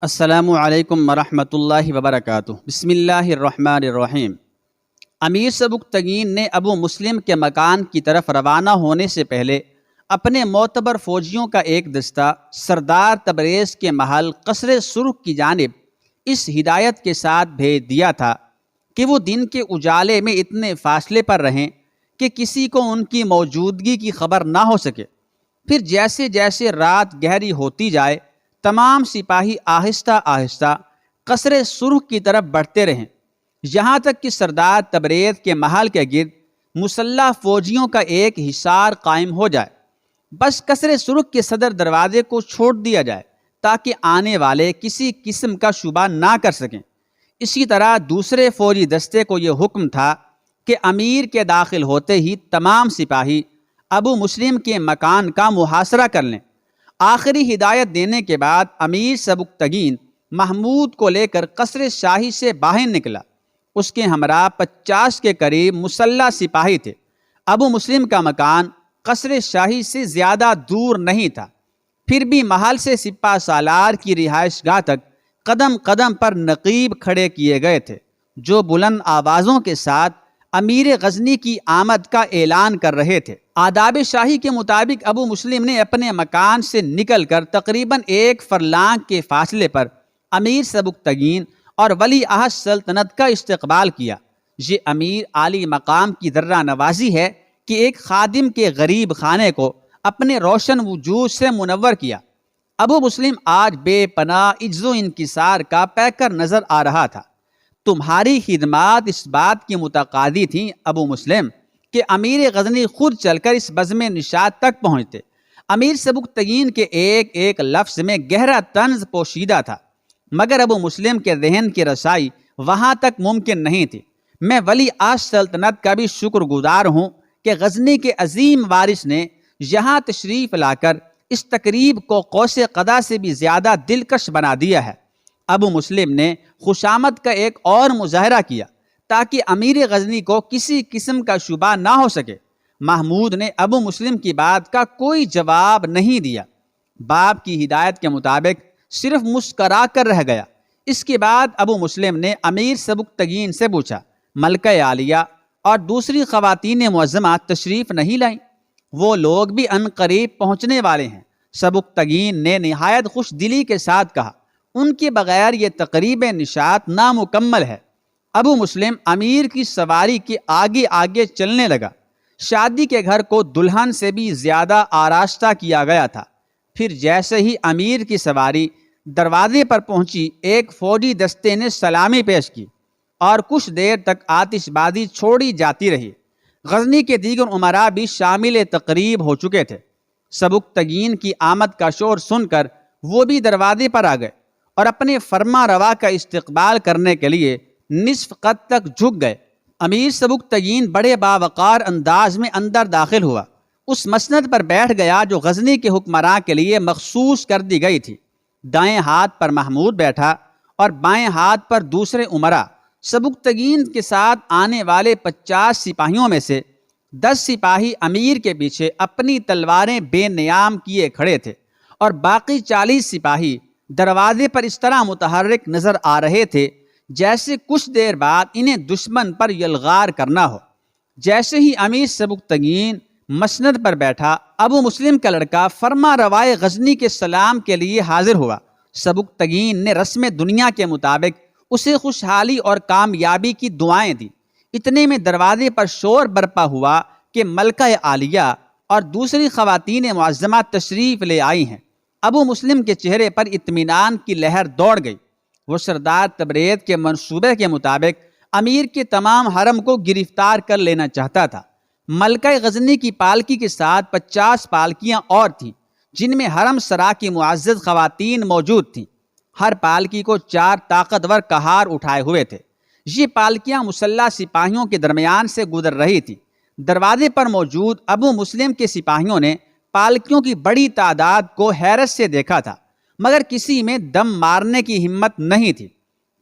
السلام علیکم ورحمۃ اللہ وبرکاتہ۔ بسم اللہ الرحمن الرحیم۔ امیر سبکتگین نے ابو مسلم کے مکان کی طرف روانہ ہونے سے پہلے اپنے معتبر فوجیوں کا ایک دستہ سردار تبریز کے محل قصر سرخ کی جانب اس ہدایت کے ساتھ بھیج دیا تھا کہ وہ دن کے اجالے میں اتنے فاصلے پر رہیں کہ کسی کو ان کی موجودگی کی خبر نہ ہو سکے۔ پھر جیسے جیسے رات گہری ہوتی جائے تمام سپاہی آہستہ آہستہ قصر سرخ کی طرف بڑھتے رہیں، یہاں تک کہ سردار تبریز کے محل کے گرد مسلح فوجیوں کا ایک حصار قائم ہو جائے۔ بس قصر سرخ کے صدر دروازے کو چھوڑ دیا جائے تاکہ آنے والے کسی قسم کا شبہ نہ کر سکیں۔ اسی طرح دوسرے فوجی دستے کو یہ حکم تھا کہ امیر کے داخل ہوتے ہی تمام سپاہی ابو مسلم کے مکان کا محاصرہ کر لیں۔ آخری ہدایت دینے کے بعد امیر سبکتگین محمود کو لے کر قصر شاہی سے باہر نکلا۔ اس کے ہمراہ 50 کے قریب مسلح سپاہی تھے۔ ابو مسلم کا مکان قصر شاہی سے زیادہ دور نہیں تھا، پھر بھی محل سے سپہ سالار کی رہائش گاہ تک قدم قدم پر نقیب کھڑے کیے گئے تھے، جو بلند آوازوں کے ساتھ امیر غزنی کی آمد کا اعلان کر رہے تھے۔ آداب شاہی کے مطابق ابو مسلم نے اپنے مکان سے نکل کر تقریباً 1 فرلانگ کے فاصلے پر امیر سبکتگین اور ولی عہد سلطنت کا استقبال کیا۔ یہ امیر عالی مقام کی ذرہ نوازی ہے کہ ایک خادم کے غریب خانے کو اپنے روشن وجود سے منور کیا۔ ابو مسلم آج بے پناہ عجز و انکسار کا پیکر نظر آ رہا تھا۔ تمہاری خدمات اس بات کی متقاضی تھیں ابو مسلم کہ امیر غزنی خود چل کر اس بزم نشاط تک پہنچتے۔ امیر سبکتگین کے ایک ایک لفظ میں گہرا طنز پوشیدہ تھا، مگر ابو مسلم کے ذہن کی رسائی وہاں تک ممکن نہیں تھی۔ میں ولی عہد سلطنت کا بھی شکر گزار ہوں کہ غزنی کے عظیم وارث نے یہاں تشریف لا کر اس تقریب کو قوس قزح سے بھی زیادہ دلکش بنا دیا ہے۔ ابو مسلم نے خوشامد کا ایک اور مظاہرہ کیا تاکہ امیر غزنی کو کسی قسم کا شبہ نہ ہو سکے۔ محمود نے ابو مسلم کی بات کا کوئی جواب نہیں دیا، باپ کی ہدایت کے مطابق صرف مسکرا کر رہ گیا۔ اس کے بعد ابو مسلم نے امیر سبکتگین سے پوچھا، ملکہ عالیہ اور دوسری خواتین معظمات تشریف نہیں لائیں؟ وہ لوگ بھی عنقریب پہنچنے والے ہیں۔ سبکتگین نے نہایت خوش دلی کے ساتھ کہا، ان کے بغیر یہ تقریب نشاط نامکمل ہے۔ ابو مسلم امیر کی سواری کے آگے آگے چلنے لگا۔ شادی کے گھر کو دلہن سے بھی زیادہ آراستہ کیا گیا تھا۔ پھر جیسے ہی امیر کی سواری دروازے پر پہنچی، ایک فوجی دستے نے سلامی پیش کی اور کچھ دیر تک آتش بازی چھوڑی جاتی رہی۔ غزنی کے دیگر امراء بھی شامل تقریب ہو چکے تھے۔ سبکتگین کی آمد کا شور سن کر وہ بھی دروازے پر آ گئے اور اپنے فرما روا کا استقبال کرنے کے لیے نصف قد تک جھک گئے۔ امیر سبکتگین بڑے باوقار انداز میں اندر داخل ہوا، اس مسند پر بیٹھ گیا جو غزنی کے حکمراں کے لیے مخصوص کر دی گئی تھی۔ دائیں ہاتھ پر محمود بیٹھا اور بائیں ہاتھ پر دوسرے امراء۔ سبکتگین کے ساتھ آنے والے 50 سپاہیوں میں سے 10 سپاہی امیر کے پیچھے اپنی تلواریں بے نیام کیے کھڑے تھے اور باقی 40 سپاہی دروازے پر اس طرح متحرک نظر آ رہے تھے جیسے کچھ دیر بعد انہیں دشمن پر یلغار کرنا ہو۔ جیسے ہی امیر سبکتگین مسند پر بیٹھا، ابو مسلم کا لڑکا فرما روائے غزنی کے سلام کے لیے حاضر ہوا۔ سبکتگین نے رسم دنیا کے مطابق اسے خوشحالی اور کامیابی کی دعائیں دی۔ اتنے میں دروازے پر شور برپا ہوا کہ ملکہ عالیہ اور دوسری خواتین معظمات تشریف لے آئی ہیں۔ ابو مسلم کے چہرے پر اطمینان کی لہر دوڑ گئی۔ وہ سردار تبریز کے منصوبے کے مطابق امیر کے تمام حرم کو گرفتار کر لینا چاہتا تھا۔ ملکہ غزنی کی پالکی کے ساتھ 50 پالکیاں اور تھیں، جن میں حرم سرا کی معزز خواتین موجود تھیں۔ ہر پالکی کو 4 طاقتور کہار اٹھائے ہوئے تھے۔ یہ پالکیاں مسلح سپاہیوں کے درمیان سے گزر رہی تھیں۔ دروازے پر موجود ابو مسلم کے سپاہیوں نے پالکیوں کی بڑی تعداد کو حیرت سے دیکھا تھا، مگر کسی میں دم مارنے کی ہمت نہیں تھی۔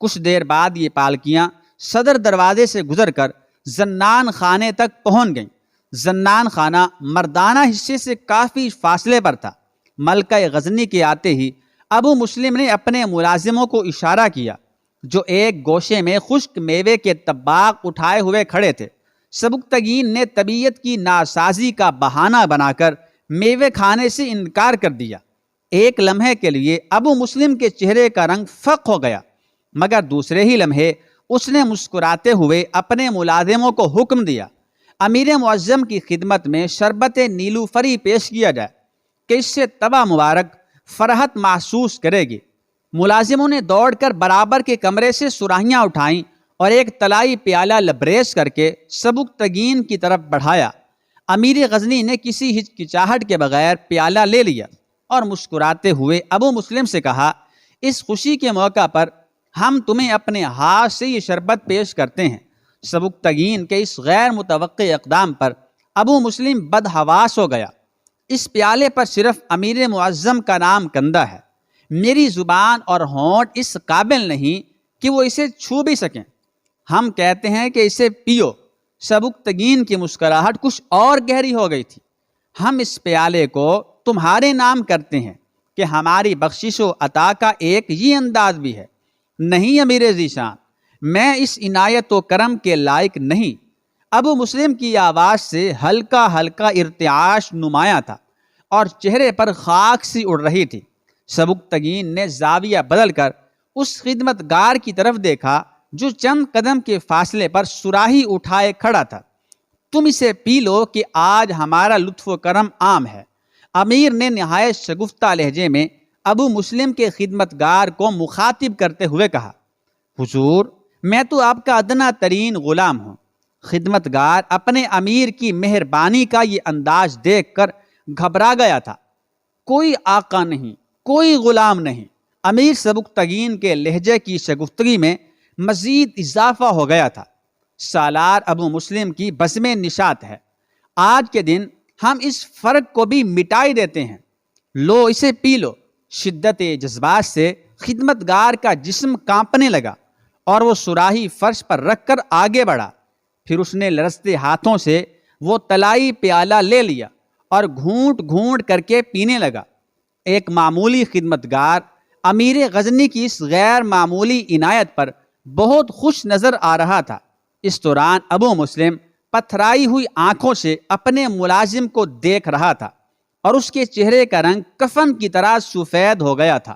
کچھ دیر بعد یہ پالکیاں صدر دروازے سے گزر کر زنان خانے تک پہنچ گئیں۔ زنان خانہ مردانہ حصے سے کافی فاصلے پر تھا۔ ملکہ غزنی کے آتے ہی ابو مسلم نے اپنے ملازموں کو اشارہ کیا جو ایک گوشے میں خشک میوے کے طباق اٹھائے ہوئے کھڑے تھے۔ سبکتگین نے طبیعت کی ناسازی کا بہانہ بنا کر میوے کھانے سے انکار کر دیا۔ ایک لمحے کے لیے ابو مسلم کے چہرے کا رنگ فق ہو گیا، مگر دوسرے ہی لمحے اس نے مسکراتے ہوئے اپنے ملازموں کو حکم دیا امیر معظم کی خدمت میں شربت نیلوفری پیش کیا جائے کہ اس سے طبع مبارک فرحت محسوس کرے گی۔ ملازموں نے دوڑ کر برابر کے کمرے سے سراہیاں اٹھائیں اور ایک طلائی پیالہ لبریز کر کے سبکتگین کی طرف بڑھایا۔ امیر غزنی نے کسی ہچکچاہٹ کے بغیر پیالہ لے لیا اور مسکراتے ہوئے ابو مسلم سے کہا، اس خوشی کے موقع پر ہم تمہیں اپنے ہاتھ سے یہ شربت پیش کرتے ہیں۔ سبکتگین کے اس غیر متوقع اقدام پر ابو مسلم بدحواس ہو گیا۔ اس پیالے پر صرف امیر معظم کا نام کندہ ہے، میری زبان اور ہونٹ اس قابل نہیں کہ وہ اسے چھو بھی سکیں، ہم کہتے ہیں کہ اسے پیو۔ سبکتگین کی مسکراہٹ کچھ اور گہری ہو گئی تھی۔ ہم اس پیالے کو تمہارے نام کرتے ہیں کہ ہماری بخشش و عطا کا ایک یہ انداز بھی ہے۔ نہیں امیر ذیشان، میں اس عنایت و کرم کے لائق نہیں۔ ابو مسلم کی آواز سے ہلکا ہلکا ارتعاش نمایاں تھا اور چہرے پر خاک سی اڑ رہی تھی۔ سبکتگین نے زاویہ بدل کر اس خدمت گار کی طرف دیکھا جو چند قدم کے فاصلے پر سراہی اٹھائے کھڑا تھا۔ تم اسے پی لو کہ آج ہمارا لطف و کرم عام ہے، امیر نے نہایت شگفتہ لہجے میں ابو مسلم کے خدمت گار کو مخاطب کرتے ہوئے کہا، حضور میں تو آپ کا ادنا ترین غلام ہوں۔ خدمت گار اپنے امیر کی مہربانی کا یہ انداز دیکھ کر گھبرا گیا تھا۔ کوئی آقا نہیں، کوئی غلام نہیں۔ امیر سبکتگین کے لہجے کی شگفتگی میں مزید اضافہ ہو گیا تھا۔ سالار ابو مسلم کی بزم نشاط ہے، آج کے دن ہم اس فرق کو بھی مٹائی دیتے ہیں، لو اسے پی لو۔ شدت جذبات سے خدمت گار کا جسم کانپنے لگا اور وہ سراہی فرش پر رکھ کر آگے بڑھا۔ پھر اس نے لرزتے ہاتھوں سے وہ طلائی پیالہ لے لیا اور گھونٹ گھونٹ کر کے پینے لگا۔ ایک معمولی خدمت گار امیر غزنی کی اس غیر معمولی عنایت پر بہت خوش نظر آ رہا تھا۔ اس دوران ابو مسلم پتھرائی ہوئی آنکھوں سے اپنے ملازم کو دیکھ رہا تھا اور اس کے چہرے کا رنگ کفن کی طرح سفید ہو گیا تھا۔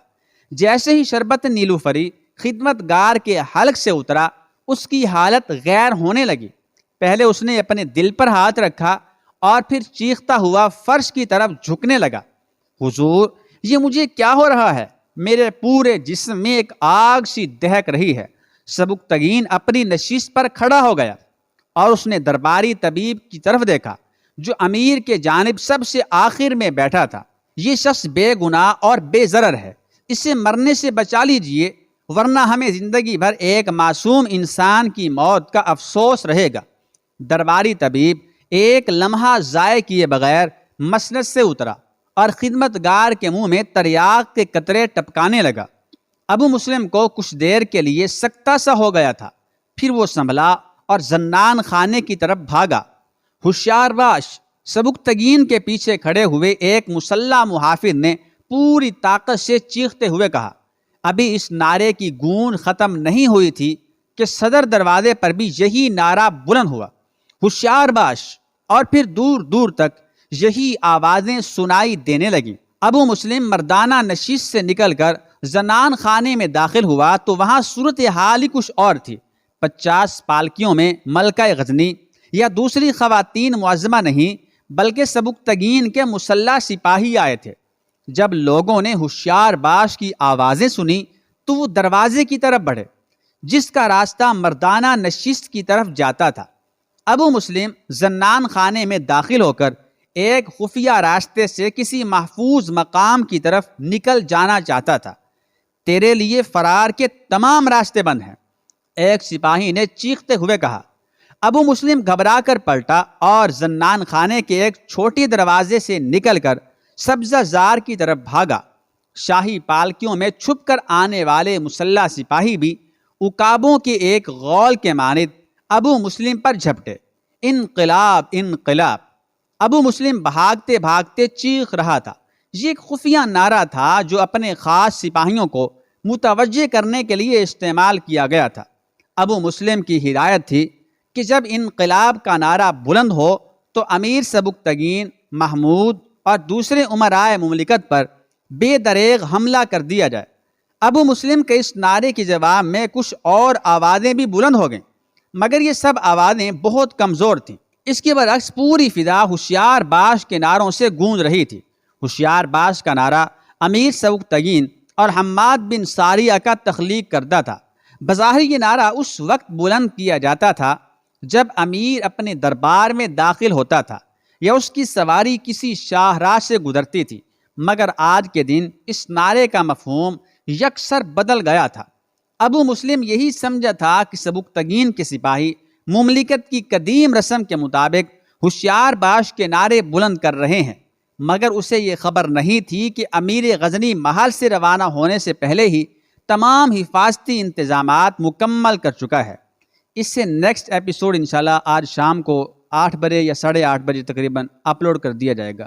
جیسے ہی شربت نیلوفری خدمت گار کے حلق سے اترا، اس کی حالت غیر ہونے لگی۔ پہلے اس نے اپنے دل پر ہاتھ رکھا اور پھر چیختا ہوا فرش کی طرف جھکنے لگا، حضور یہ مجھے کیا ہو رہا ہے؟ میرے پورے جسم میں ایک آگ سی دہک رہی ہے۔ سبکتگین اپنی نشست پر کھڑا ہو گیا اور اس نے درباری طبیب کی طرف دیکھا جو امیر کے جانب سب سے آخر میں بیٹھا تھا۔ یہ شخص بے گناہ اور بے ضرر ہے، اسے مرنے سے بچا لیجئے ورنہ ہمیں زندگی بھر ایک معصوم انسان کی موت کا افسوس رہے گا۔ درباری طبیب ایک لمحہ ضائع کیے بغیر مسند سے اترا اور خدمت گار کے منہ میں تریاق کے قطرے ٹپکانے لگا۔ ابو مسلم کو کچھ دیر کے لیے سکتہ سا ہو گیا تھا، پھر وہ سنبھلا اور زنان خانے کی طرف بھاگا۔ ہوشیار باش، سبکتگین کے پیچھے کھڑے ہوئے ایک مسلح محافظ نے پوری طاقت سے چیختے ہوئے کہا۔ ابھی اس نعرے کی گونج ختم نہیں ہوئی تھی کہ صدر دروازے پر بھی یہی نعرہ بلند ہوا، ہوشیار باش، اور پھر دور دور تک یہی آوازیں سنائی دینے لگیں۔ ابو مسلم مردانہ نشست سے نکل کر زنان خانے میں داخل ہوا تو وہاں صورتحال ہی کچھ اور تھی۔ 50 پالکیوں میں ملکہ غزنی یا دوسری خواتین معظمہ نہیں بلکہ سبکتگین کے مسلح سپاہی آئے تھے۔ جب لوگوں نے ہوشیار باش کی آوازیں سنی تو وہ دروازے کی طرف بڑھے جس کا راستہ مردانہ نشست کی طرف جاتا تھا۔ ابو مسلم زنان خانے میں داخل ہو کر ایک خفیہ راستے سے کسی محفوظ مقام کی طرف نکل جانا چاہتا تھا۔ تیرے لیے فرار کے تمام راستے بند ہیں، ایک سپاہی نے چیختے ہوئے کہا۔ ابو مسلم گھبرا کر پلٹا اور زنان خانے کے ایک چھوٹی دروازے سے نکل کر سبزہ زار کی طرف بھاگا۔ شاہی پالکیوں میں چھپ کر آنے والے مسلح سپاہی بھی عقابوں کے ایک غول کے مانند ابو مسلم پر جھپٹے۔ انقلاب انقلاب! ابو مسلم بھاگتے بھاگتے چیخ رہا تھا، یہ ایک خفیہ نعرہ تھا جو اپنے خاص سپاہیوں کو متوجہ کرنے کے لیے استعمال کیا گیا تھا۔ ابو مسلم کی ہدایت تھی کہ جب انقلاب کا نعرہ بلند ہو تو امیر سبکتگین، محمود اور دوسرے امرائے مملکت پر بے دریغ حملہ کر دیا جائے۔ ابو مسلم کے اس نعرے کے جواب میں کچھ اور آوازیں بھی بلند ہو گئیں، مگر یہ سب آوازیں بہت کمزور تھیں۔ اس کے برعکس پوری فضا ہوشیار باش کے نعروں سے گونج رہی تھی۔ ہوشیار باش کا نعرہ امیر سبکتگین اور حماد بن ساریہ کا تخلیق کردہ تھا۔ بظاہر یہ نعرہ اس وقت بلند کیا جاتا تھا جب امیر اپنے دربار میں داخل ہوتا تھا یا اس کی سواری کسی شاہراہ سے گزرتی تھی، مگر آج کے دن اس نعرے کا مفہوم یکسر بدل گیا تھا۔ ابو مسلم یہی سمجھا تھا کہ سبکتگین کے سپاہی مملکت کی قدیم رسم کے مطابق ہوشیار باش کے نعرے بلند کر رہے ہیں، مگر اسے یہ خبر نہیں تھی کہ امیر غزنی محل سے روانہ ہونے سے پہلے ہی تمام حفاظتی انتظامات مکمل کر چکا ہے۔ اس سے نیکسٹ ایپیسوڈ انشاءاللہ آج شام کو 8 بجے یا 8:30 بجے تقریباً اپلوڈ کر دیا جائے گا۔